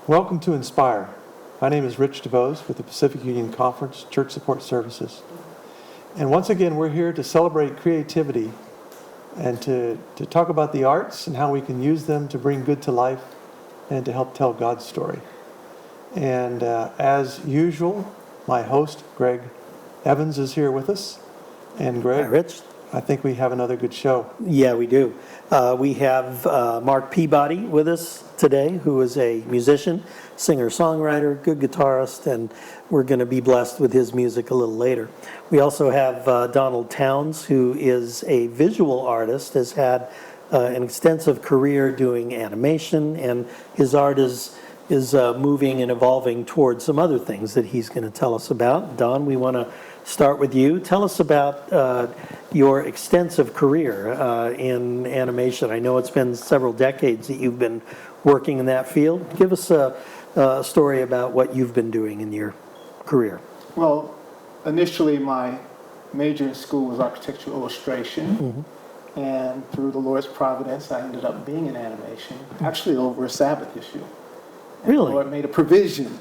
Welcome to Inspire. My name is Rich DuBose with the Pacific Union Conference Church Support Services. And once again, we're here to celebrate creativity and to talk about the arts and how we can use them to bring good to life and to help tell God's story. And as usual, my host, Greg Evans, is here with us. And Greg, Hi, Rich. I think we have another good show. Yeah, we do. We have Mark Peabody with us today, who is a musician, singer-songwriter, good guitarist, and we're going to be blessed with his music a little later. We also have Donald Towns, who is a visual artist, has had an extensive career doing animation, and his art is moving and evolving towards some other things that he's going to tell us about. Don, we want to start with you. Tell us about your extensive career in animation. I know it's been several decades that you've been working in that field. Give us a story about what you've been doing in your career. Well, initially my major in school was architectural illustration, and through the Lord's providence, I ended up being in animation, actually over a Sabbath issue. And Really? the Lord made a provision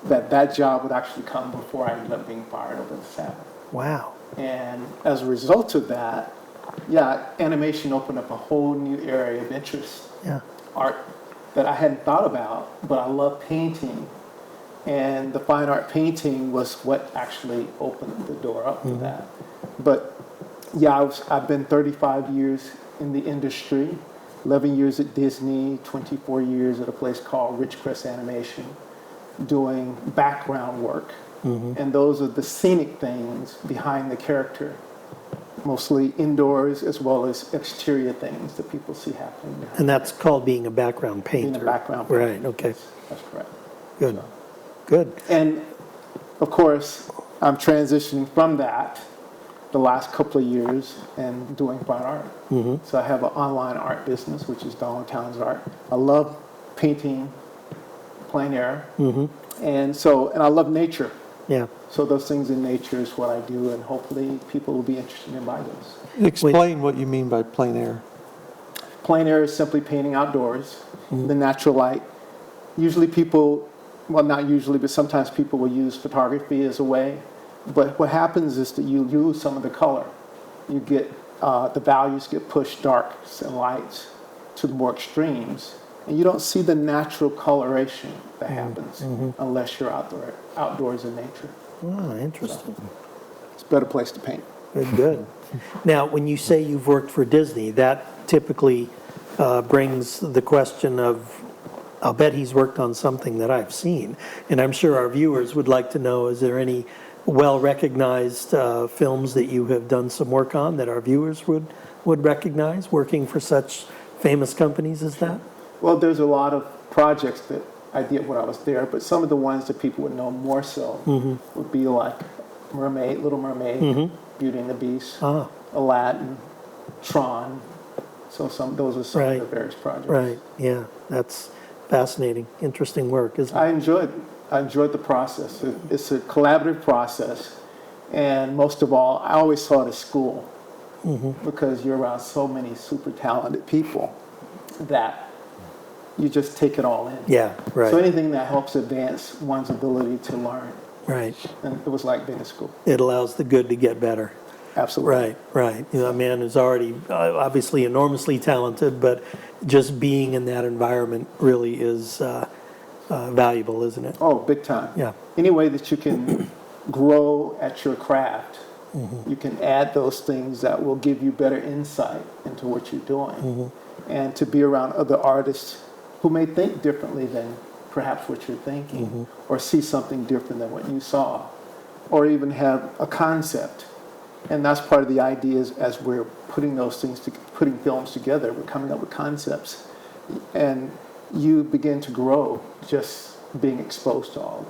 that job would actually come before I ended up being fired over the Sabbath. Wow. And as a result of that, animation opened up a whole new area of interest. Yeah. Art that I hadn't thought about, but I love painting. And the fine art painting was what actually opened the door up to that. But I've been 35 years in the industry, 11 years at Disney, 24 years at a place called Ridgecrest Animation, doing background work. And those are the scenic things behind the character, mostly indoors as well as exterior things that people see happening. And that's called being a background painter. Being a background painter. Right, okay. That's correct. Good. Good. And of course, I'm transitioning from that the last couple of years and doing fine art. So I have an online art business, which is Donald Towns Art. I love painting plein air. And I love nature. Yeah. So those things in nature is what I do, and hopefully people will be interested in buying those. Explain what you mean by plein air. Plein air is simply painting outdoors, the natural light. Usually people, well, not usually, but sometimes people will use photography as a way. But what happens is that you lose some of the color. You get, the values get pushed, darks and lights, to the more extremes. And you don't see the natural coloration that happens unless you're outdoors in nature. Oh, interesting. It's a better place to paint. Good, good. Now, when you say you've worked for Disney, that typically brings the question of, I'll bet he's worked on something that I've seen. And I'm sure our viewers would like to know, is there any well-recognized films that you have done some work on that our viewers would recognize, working for such famous companies as that? Well, there's a lot of projects that I did when I was there, but some of the ones that people would know more so would be like Little Mermaid, Beauty and the Beast, Aladdin, Tron. So those are some of the various projects. Right, yeah, that's fascinating, interesting work, isn't it? I enjoyed the process. It's a collaborative process, and most of all, I always saw it as school because you're around so many super talented people that you just take it all in. Yeah, right. So anything that helps advance one's ability to learn. Right. And it was like being in school. It allows the good to get better. Absolutely. Right, right. You know, a man who's already obviously enormously talented, but just being in that environment really is valuable, isn't it? Oh, big time. Yeah. Any way that you can grow at your craft, you can add those things that will give you better insight into what you're doing. And to be around other artists who may think differently than perhaps what you're thinking, or see something different than what you saw, or even have a concept. And that's part of the idea is as we're putting putting films together, we're coming up with concepts. And you begin to grow just being exposed to all of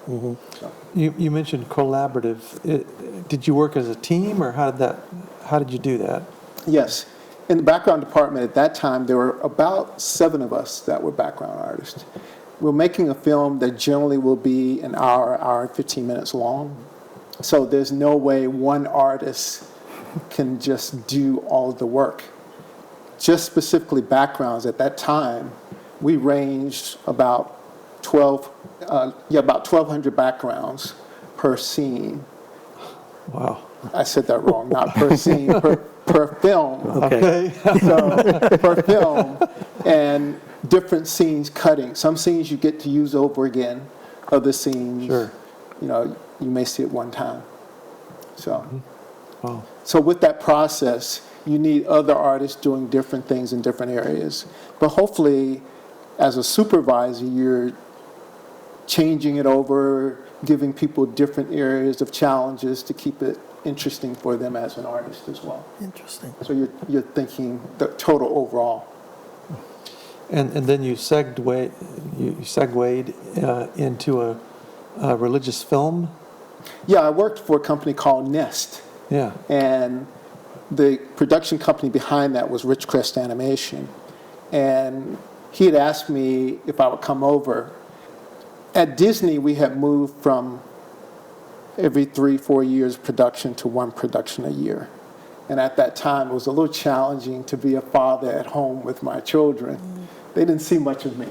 that. So. You mentioned collaborative. Did you work as a team, or how did you do that? Yes. In the background department at that time, there were about 7 of us that were background artists. We're making a film that generally will be an hour and 15 minutes long. So there's no way one artist can just do all of the work. Just specifically backgrounds at that time, we ranged about about 1,200 backgrounds per scene. Wow. I said that wrong, not per scene, per film. Okay. So per film, and different scenes cutting. Some scenes you get to use over again. Other scenes, Sure. you may see it one time. So, Wow. so with that process, you need other artists doing different things in different areas. But hopefully, as a supervisor, you're changing it over, giving people different areas of challenges to keep it interesting for them as an artist as well. Interesting. So you're thinking the total overall. And then you segued into a religious film? Yeah, I worked for a company called Nest, Yeah. and the production company behind that was Ridgecrest Animation. And he had asked me if I would come over. At Disney, we had moved from every 3-4 years production to one production a year. And at that time, it was a little challenging to be a father at home with my children. They didn't see much of me.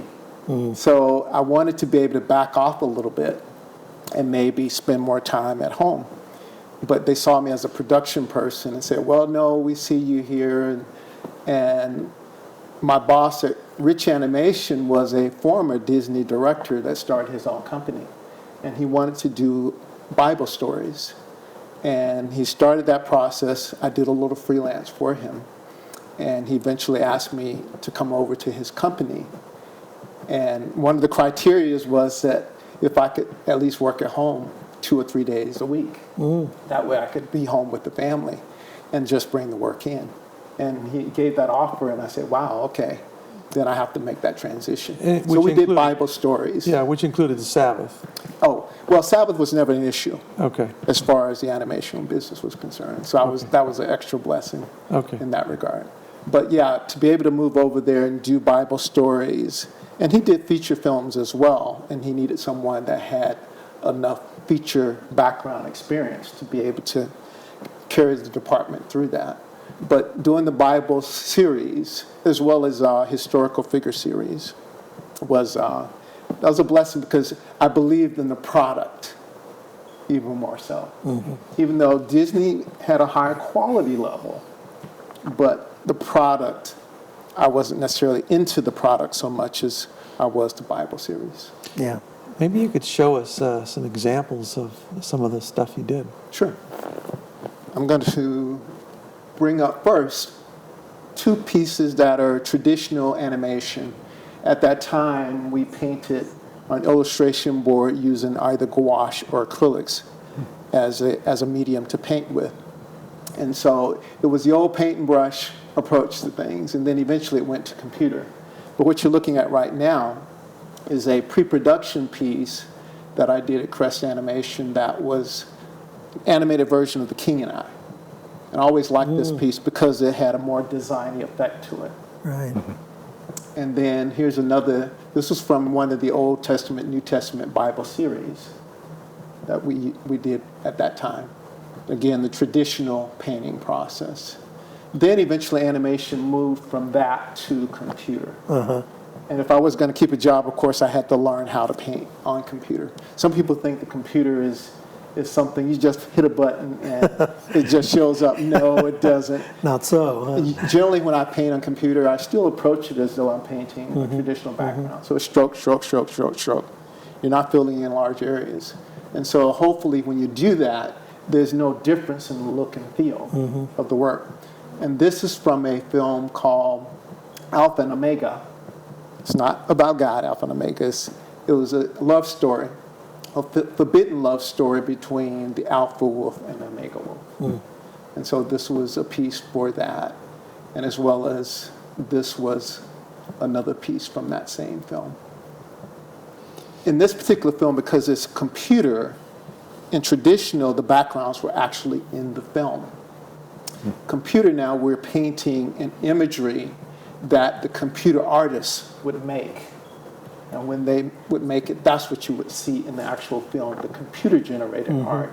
So I wanted to be able to back off a little bit and maybe spend more time at home. But they saw me as a production person and said, well, no, we see you here. And my boss at Rich Animation was a former Disney director that started his own company. And he wanted to do Bible stories. And he started that process. I did a little freelance for him. And he eventually asked me to come over to his company. And one of the criteria was that if I could at least work at home 2 or 3 days a week. That way I could be home with the family and just bring the work in. And he gave that offer, and I said, wow, okay. Then I have to make that transition. So we did Bible stories. Yeah, which included the Sabbath. Oh, well, Sabbath was never an issue Okay. as far as the animation business was concerned. So that was an extra blessing Okay. in that regard. But yeah, to be able to move over there and do Bible stories, and he did feature films as well, and he needed someone that had enough feature background experience to be able to carry the department through that. But doing the Bible series, as well as historical figure series, that was a blessing because I believed in the product even more so. Even though Disney had a higher quality level, but the product, I wasn't necessarily into the product so much as I was the Bible series. Yeah. Maybe you could show us some examples of some of the stuff you did. Sure. I'm going to bring up first 2 pieces that are traditional animation. At that time, we painted on illustration board using either gouache or acrylics as a medium to paint with. And so it was the old paint and brush approach to things, and then eventually it went to computer. But what you're looking at right now is a pre-production piece that I did at Crest Animation that was an animated version of The King and I. And I always liked this piece because it had a more designy effect to it. Right. And then here's another, this was from one of the Old Testament, New Testament Bible series that we did at that time. Again, the traditional painting process. Then eventually animation moved from that to computer. And if I was going to keep a job, of course, I had to learn how to paint on computer. Some people think the computer is something you just hit a button and it just shows up. No, it doesn't. Not so. Generally, when I paint on computer, I still approach it as though I'm painting a traditional background. So it's stroke, stroke, stroke, stroke, stroke. You're not filling in large areas. And so hopefully when you do that, there's no difference in the look and feel of the work. And this is from a film called Alpha and Omega. It's not about God, Alpha and Omega. It was a love story, a forbidden love story between the Alpha wolf and the Omega wolf. And so this was a piece for that. And as well as this was another piece from that same film. In this particular film, because it's computer, in traditional, the backgrounds were actually in the film. Computer now, we're painting an imagery that the computer artists would make. And when they would make it, that's what you would see in the actual film, the computer-generated art.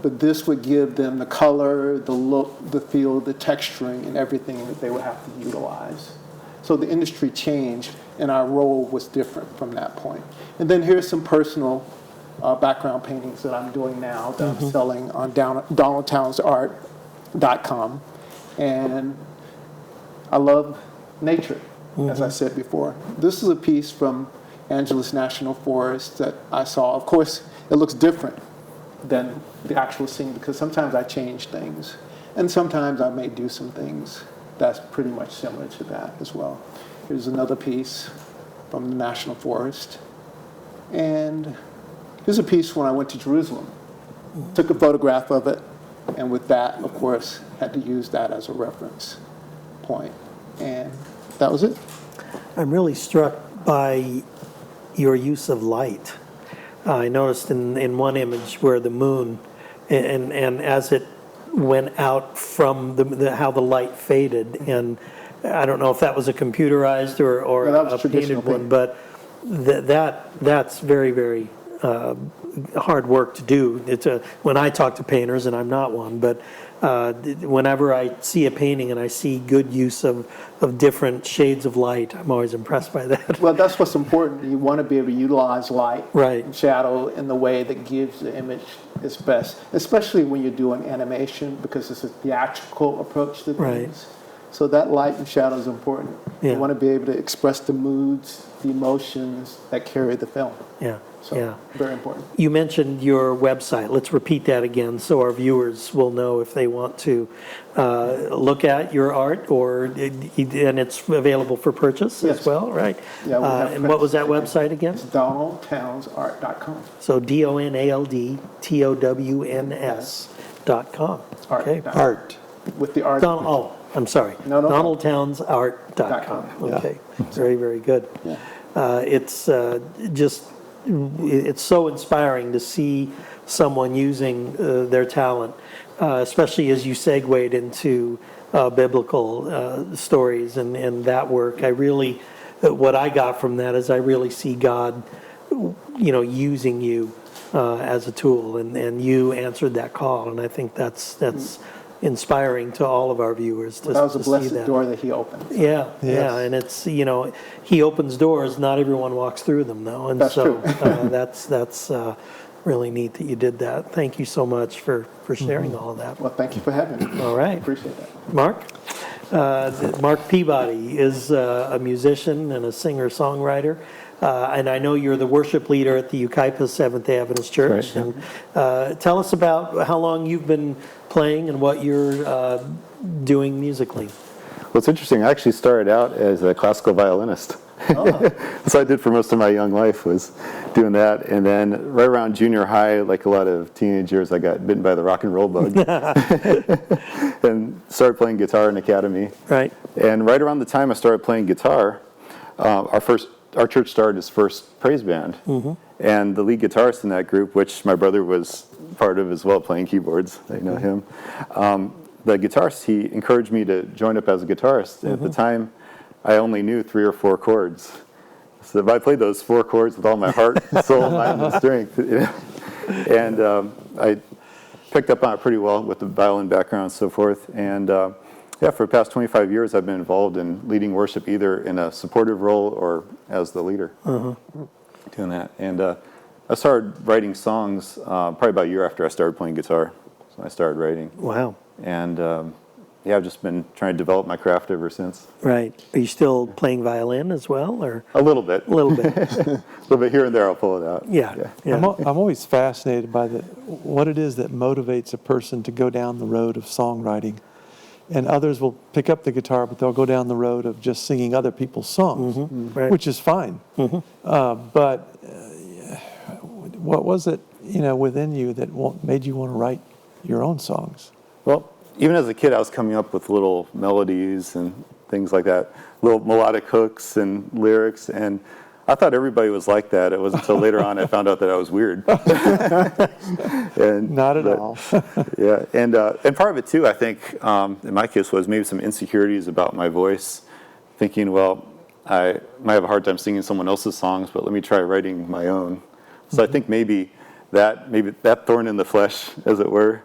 But this would give them the color, the look, the feel, the texturing, and everything that they would have to utilize. So the industry changed, and our role was different from that point. And then here's some personal background paintings that I'm doing now that I'm selling on donaldtownsart.com. And I love nature, as I said before. This is a piece from Angeles National Forest that I saw. Of course, it looks different than the actual scene because sometimes I change things. And sometimes I may do some things that's pretty much similar to that as well. Here's another piece from the National Forest. And here's a piece when I went to Jerusalem. Took a photograph of it, and with that, of course, had to use that as a reference point. And that was it. I'm really struck by your use of light. I noticed in one image where the moon, and as it went out from how the light faded, and I don't know if that was a computerized or Yeah, that was a traditional painted one, but that's very, very hard work to do. When I talk to painters, and I'm not one, but whenever I see a painting and I see good use of different shades of light, I'm always impressed by that. Well, that's what's important. You want to be able to utilize light Right. and shadow in the way that gives the image its best, especially when you're doing animation because it's a theatrical approach to Right. things. So that light and shadow is important. Yeah. You want to be able to express the moods, the emotions that carry the film. Yeah, So yeah. very important. You mentioned your website. Let's repeat that again so our viewers will know if they want to look at your art, and it's available for purchase as Yes. well, right? Yeah, we have and what was that prints. website again? It's donaldtownsart.com. So DonaldTowns.com. Okay. Art. Art. With the art. I'm sorry. No. DonaldTownsArt.com. Okay. Very, very good. Yeah. It's it's so inspiring to see someone using their talent, especially as you segued into biblical stories and that work. What I got from that is I really see God, using you as a tool, and you answered that call, and I think that's inspiring to all of our viewers to, That was a to see blessed that. door that he opened. Yeah, Yes. yeah, and it's he opens doors. Not everyone walks through them, though, and That's so true. that's really neat that you did that. Thank you so much for sharing all of that. Well, thank you for having me. All right, Appreciate that. Mark. Mark Peabody is a musician and a singer-songwriter. And I know you're the worship leader at the Yucaipa Seventh-day Adventist Church. Right, And tell us about how long you've been playing and what you're doing musically. Well, it's interesting. I actually started out as a classical violinist. That's what I did for most of my young life, was doing that. And then right around junior high, like a lot of teenagers, I got bitten by the rock and roll bug and started playing guitar in academy. Right. And right around the time I started playing guitar, our church started its first praise band. And the lead guitarist in that group, which my brother was part of as well, playing keyboards, I know him. The guitarist, he encouraged me to join up as a guitarist. At the time, I only knew 3 or 4 chords. So if I played those 4 chords with all my heart, soul, mind, and strength, and I picked up on it pretty well with the violin background and so forth. And for the past 25 years, I've been involved in leading worship either in a supportive role or as the leader, doing that. And I started writing songs probably about a year after I started playing guitar. So I started writing. Wow. And I've just been trying to develop my craft ever since. Right. Are you still playing violin as well, or A little bit. a little bit? A little bit here and there, I'll pull it out. Yeah. I'm always fascinated by what it is that motivates a person to go down the road of songwriting. And others will pick up the guitar, but they'll go down the road of just singing other people's songs, Right. which is fine. But what was it, within you that made you want to write your own songs? Well, even as a kid, I was coming up with little melodies and things like that, little melodic hooks and lyrics, and I thought everybody was like that. It wasn't until later on I found out that I was weird. Not at all. Yeah, and part of it too, I think, in my case, was maybe some insecurities about my voice, thinking, well, I might have a hard time singing someone else's songs, but let me try writing my own. So I think maybe that thorn in the flesh, as it were,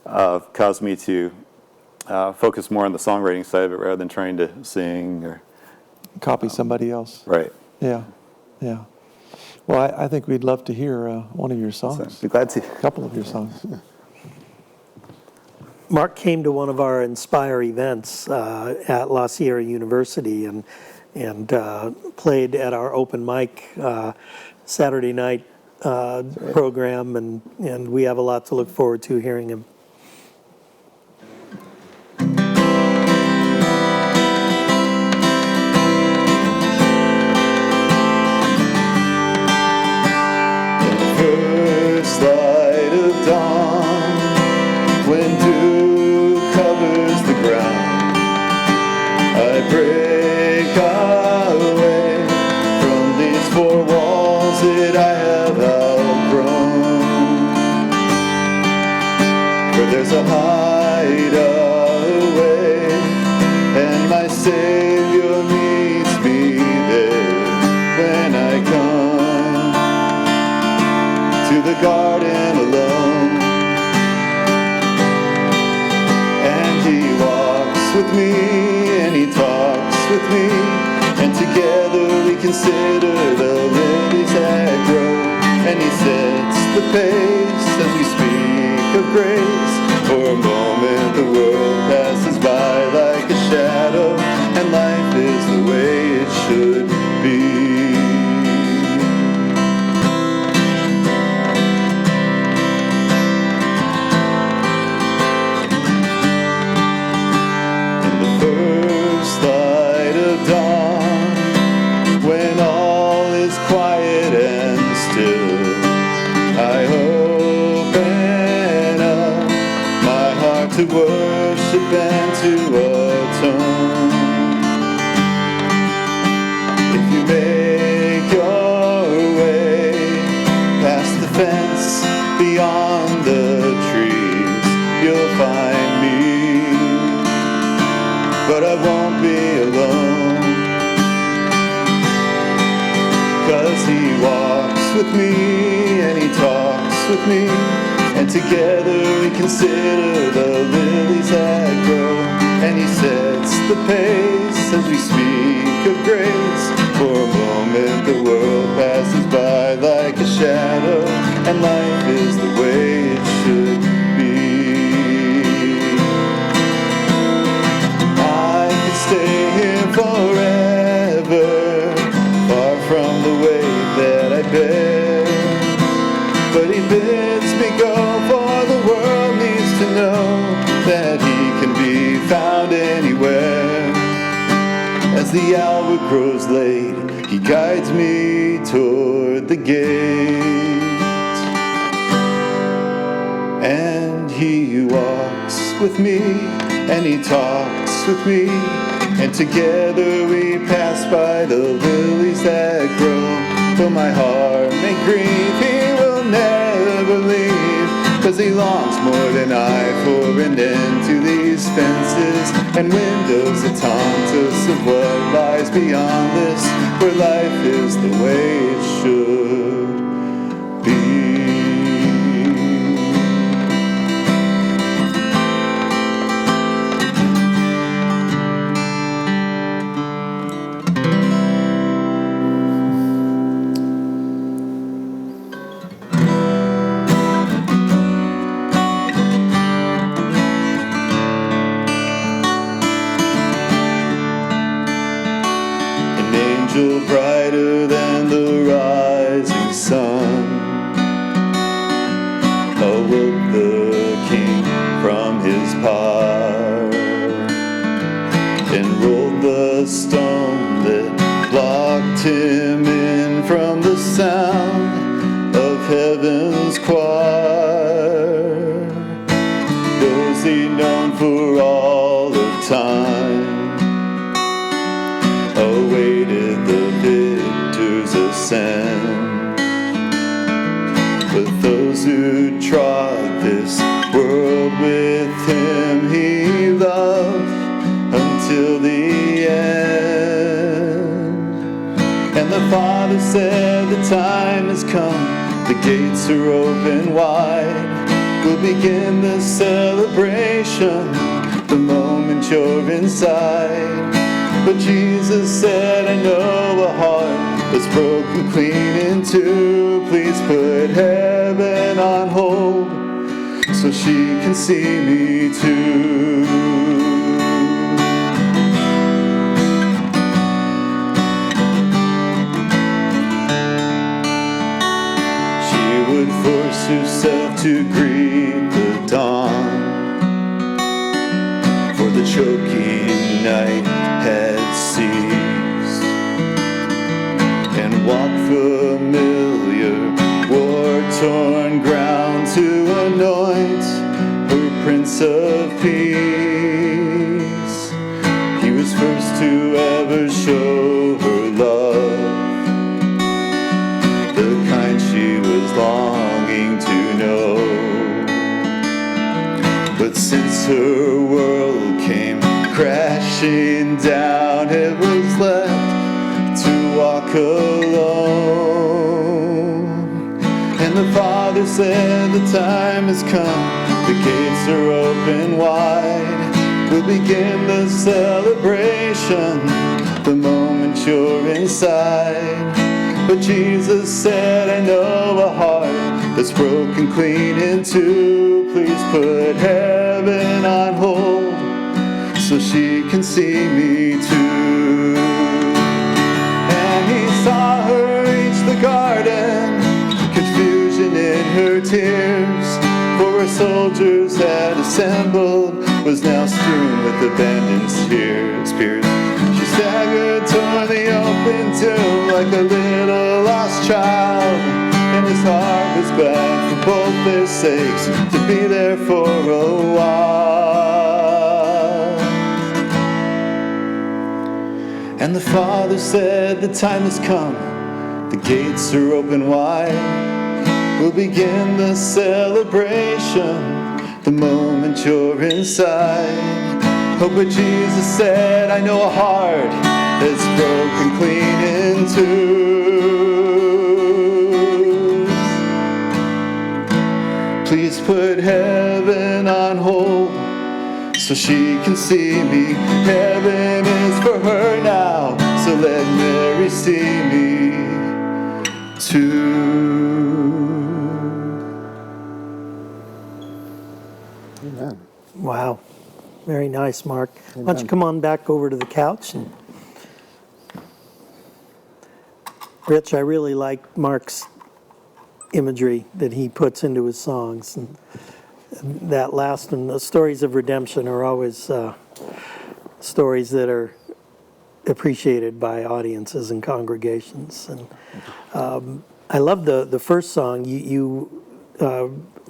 caused me to focus more on the songwriting side of it rather than trying to sing or copy somebody else. Right. Yeah, yeah. Well, I think we'd love to hear one of your songs, Be glad to. a couple of your songs. Mark came to one of our Inspire events at La Sierra University and played at our open mic Saturday night program, and we have a lot to look forward to hearing him. First light of dawn, when dew covers the ground, I break away from these four walls that I have outgrown. For there's a hideaway, and my Savior meets me there when I come to the garden alone. And he walks with me, and he talks with me, and together we consider the lilies that grow. And he sets the pace as we speak of grace. For a moment the world passes by like a shadow, and life is the way it should be. First light of dawn, when all is quiet and still, I open up my heart to worship and to atone. If you make your way past the fence, beyond the trees, you'll find me. But I won't be alone, 'cause he walks with me and he talks with me, and together we consider the lilies that grow. And he sets the pace as we speak of grace. For a moment the world passes by like a shadow, and life is the way it should be. Stay here forever, far from the weight that I bear. But he bids me go, for the world needs to know that he can be found anywhere. As the hour grows late, he guides me toward the gate. And he walks with me, and he talks with me, and together we pass by the lilies that grow. Though my heart may grieve, he will never leave, 'cause he longs more than I for an end to these fences and windows that taunt us of what lies beyond this, where life is the way it should be. Brighter than the rising sun awoke the king from his pyre and rolled the stone that blocked him in from the sound of heaven's choir. Those he known for all of time awaited the victor's ascent. But those who trod this world with him he loved until the end. And the Father said, the time has come, the gates are open wide. We'll begin the celebration the moment you're inside. But Jesus said, I know a heart that's broken clean in two. Please put heaven on hold so she can see me too. She would force herself to greet the dawn, for the choking night had ceased, and walk familiar, war-torn ground to anoint her Prince of Peace. He was first to ever show her love, the kind she was longing to know. But since her world came crashing down, it was left to walk alone. And the Father said, the time has come, the gates are open wide. We'll begin the celebration the moment you're inside. But Jesus said, I know a heart that's broken clean in two. Please put heaven on hold so she can see me too. And he saw her reach the garden, confusion in her tears, for her soldiers had assembled, was now strewn with abandoned spears. She staggered toward the open tomb like a little lost child, and his heart was bad for both their sakes to be there for a while. And the Father said, the time has come, the gates are open wide. We'll begin the celebration the moment you're inside. Oh, but Jesus said, I know a heart that's broken clean in two. Please put heaven on hold so she can see me. Heaven is for her now, so let Mary see me too. Amen. Wow. Very nice, Mark. Why don't you come on back over to the couch? And Rich, I really like Mark's imagery that he puts into his songs. And that last one, the stories of redemption, are always stories that are appreciated by audiences and congregations. And I love the first song. You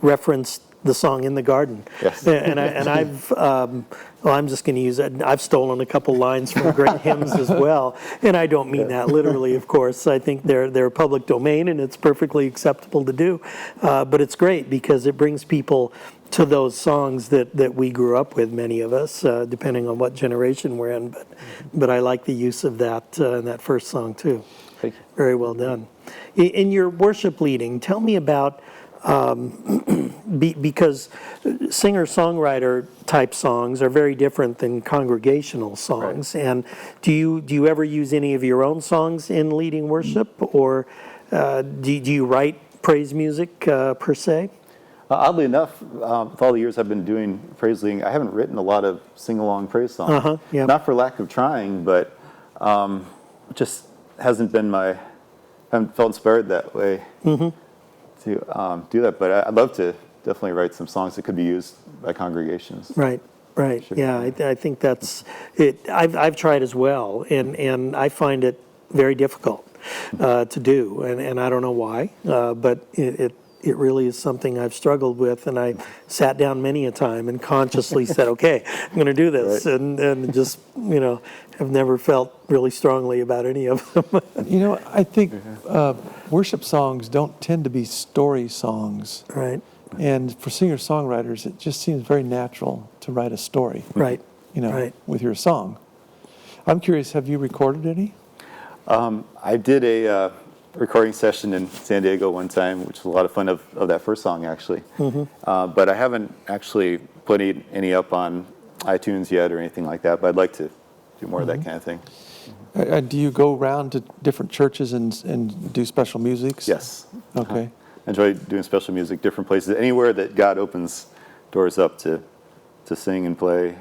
referenced the song "In the Garden," Yes. and I've I'm just going to use it. I've stolen a couple lines from great hymns as well, and I don't mean that literally, of course. I think they're public domain, and it's perfectly acceptable to do. But it's great because it brings people to those songs that we grew up with, many of us, depending on what generation we're in. But I like the use of that in that first song too. Thank you. Very well done. In your worship leading, tell me about. Because singer-songwriter type songs are very different than congregational songs. Right. And do you ever use any of your own songs in leading worship, or do you write praise music per se? Oddly enough, with all the years I've been doing praise leading, I haven't written a lot of sing-along praise songs. Yeah. Not for lack of trying, but just hasn't been I haven't felt inspired that way. Mm-hmm. To do that, but I'd love to definitely write some songs that could be used by congregations. Right. Sure. Yeah, I think that's it. I've tried as well, and I find it very difficult to do, and I don't know why, but it really is something I've struggled with, and I sat down many a time and consciously said, okay, I'm going to do this, right. and just, have never felt really strongly about any of them. I think worship songs don't tend to be story songs. Right. And for singer-songwriters, it just seems very natural to write a story. Right. With your song. I'm curious, have you recorded any? I did a recording session in San Diego one time, which was a lot of fun of that first song, actually. Mm-hmm. But I haven't actually put any up on iTunes yet or anything like that, but I'd like to do more of that kind of thing. Do you go around to different churches and do special musics? Yes. Okay. I enjoy doing special music, different places, anywhere that God opens doors up to sing and play.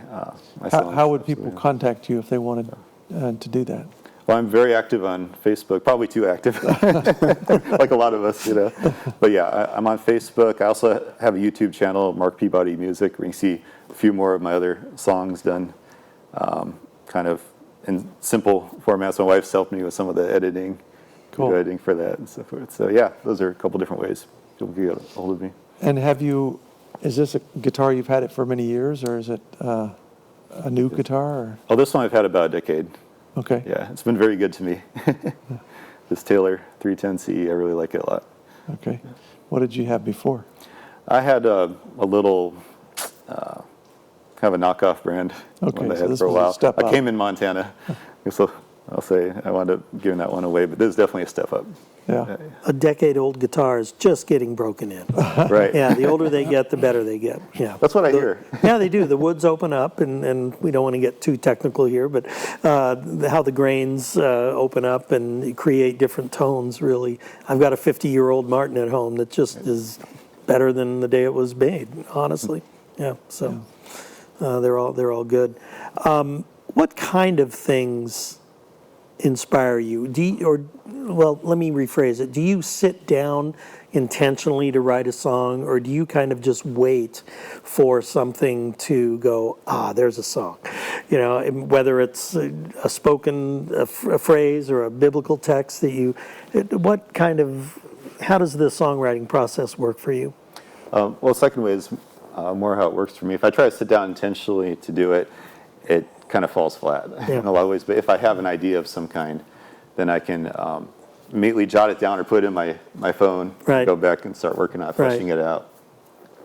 My songs. How would people contact you if they wanted to do that? Well, I'm very active on Facebook, probably too active, like a lot of us, you know. But yeah, I'm on Facebook. I also have a YouTube channel, Mark Peabody Music, where you can see a few more of my other songs done kind of in simple formats. My wife's helped me with some of the editing, Cool. video editing for that and so forth. So yeah, those are a couple different ways people can get a hold of me. And is this a guitar you've had it for many years, or is it a new guitar? Or? Oh, this one I've had about a decade. Okay. Yeah, it's been very good to me. This Taylor 310C, I really like it a lot. Okay. What did you have before? I had a little kind of a knockoff brand Okay, one I so had this for a was a while. step I up. came in Montana, so I'll say I wound up giving that one away, but this is definitely a step up. Yeah. A decade-old guitar is just getting broken in. Right. Yeah, the older they get, the better they get. Yeah, That's what I hear. Yeah, they do. The woods open up, and we don't want to get too technical here, but how the grains open up and create different tones, really. I've got a 50-year-old Martin at home that just is better than the day it was made, honestly. Yeah, so they're all good. What kind of things inspire you? Well, let me rephrase it. Do you sit down intentionally to write a song, or do you kind of just wait for something to go, there's a song? You know, whether it's a spoken a phrase or a biblical text that how does the songwriting process work for you? Well, the second way is more how it works for me. If I try to sit down intentionally to do it, it kind of falls flat in a lot of ways. But if I have an idea of some kind, then I can immediately jot it down or put it in my phone, Right. go back and start working on it, fleshing it out.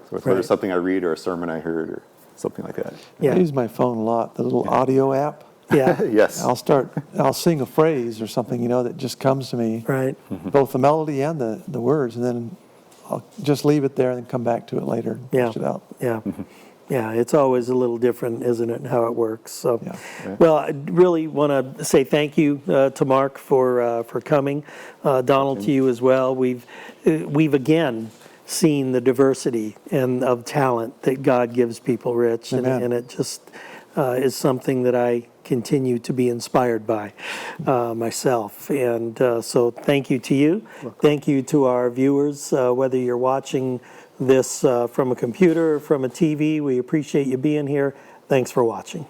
So whether Right. it's something I read or a sermon I heard or something like that. Yeah. I use my phone a lot, the little audio app. Yeah, Yes. I'll sing a phrase or something, that just comes to me, right. both the melody and the words, and then I'll just leave it there and then come back to it later and Yeah. push it out. Yeah. Yeah, it's always a little different, isn't it, how it works? So, Yeah. well, I really want to say thank you to Mark for coming. Donald, to you as well. We've again seen the diversity and of talent that God gives people, Rich, and it just is something that I continue to be inspired by myself. And so thank you to you. Thank you to our viewers, whether you're watching this from a computer or from a TV. We appreciate you being here. Thanks for watching.